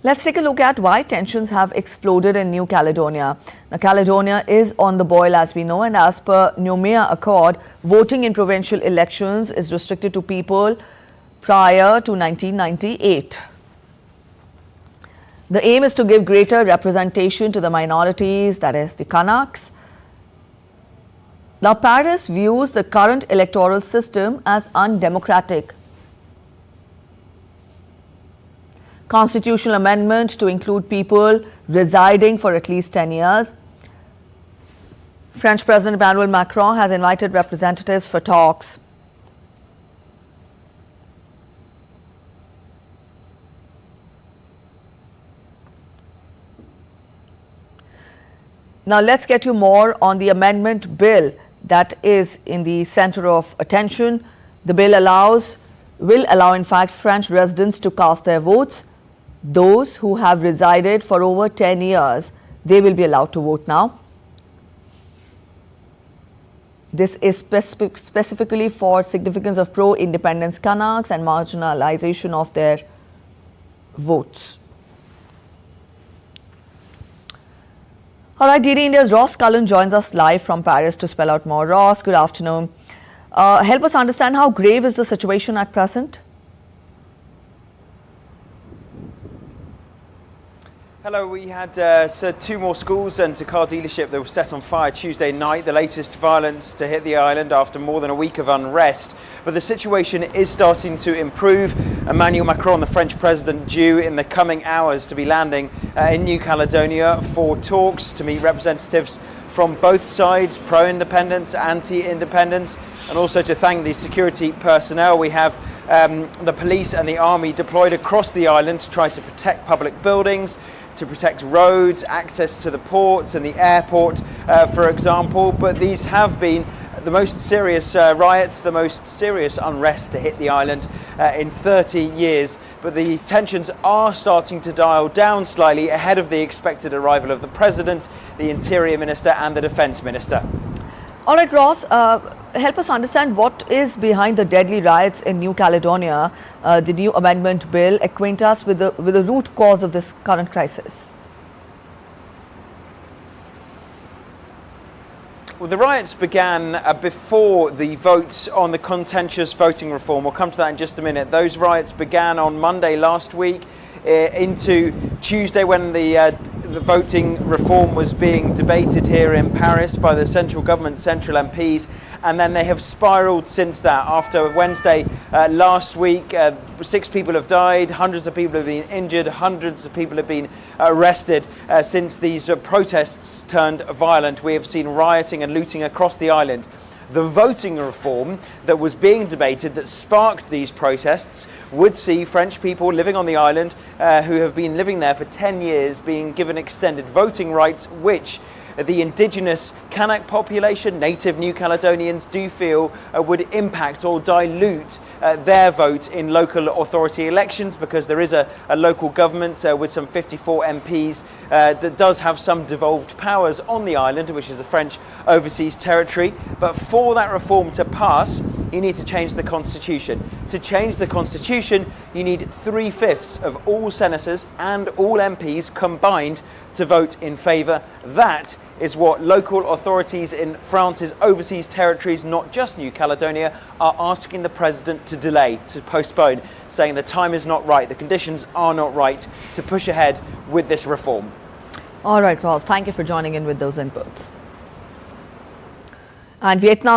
Let's take a look at why tensions have exploded in New Caledonia. Now, Caledonia is on the boil, as we know, and as per Noumea Accord, voting in provincial elections is restricted to people prior to 1998. The aim is to give greater representation to the minorities, that is, the Kanaks. Now, Paris views the current electoral system as undemocratic. Constitutional amendment to include people residing for at least 10 years. French President Emmanuel Macron has invited representatives for talks. Now let's get you more on the amendment bill that is in the center of attention. The bill will allow in fact French residents to cast their votes. Those who have resided for over 10 years, they will be allowed to vote now. This is specifically for significance of pro-independence Kanaks and marginalization of their votes. All right, DD India's Ross Cullen joins us live from Paris to spell out more. Ross, good afternoon. Help us understand how grave is the situation at present? Hello, we had two more schools and a car dealership that was set on fire Tuesday night, the latest violence to hit the island after more than a week of unrest. But the situation is starting to improve. Emmanuel Macron, the French president, due in the coming hours to be landing in New Caledonia for talks to meet representatives from both sides, pro-independence, anti-independence, and also to thank the security personnel. We have the police and the army deployed across the island to try to protect public buildings, to protect roads, access to the ports and the airport, for example. But these have been the most serious riots, the most serious unrest to hit the island in 30 years. But the tensions are starting to dial down slightly ahead of the expected arrival of the president, the interior minister and the defense minister. All right, Ross, help us understand what is behind the deadly riots in New Caledonia. The new amendment bill, acquaint us with the root cause of this current crisis. Well, the riots began before the votes on the contentious voting reform. We'll come to that in just a minute. Those riots began on Monday last week into Tuesday when the voting reform was being debated here in Paris by the central government, central MPs, and then they have spiraled since that. After Wednesday last week, 6 people have died, hundreds of people have been injured, hundreds of people have been arrested since these protests turned violent. We have seen rioting and looting across the island. The voting reform that was being debated that sparked these protests would see French people living on the island who have been living there for 10 years being given extended voting rights, which the indigenous Kanak population, native New Caledonians, do feel would impact or dilute their vote in local authority elections, because there is a local government with some 54 MPs that does have some devolved powers on the island, which is a French overseas territory. But for that reform to pass, you need to change the constitution. To change the constitution, you need 3/5 of all senators and all MPs combined to vote in favour. That is what local authorities in France's overseas territories, not just New Caledonia, are asking the president to delay, to postpone, saying the time is not right, the conditions are not right to push ahead with this reform. All right, Ross, thank you for joining in with those inputs. And Vietnam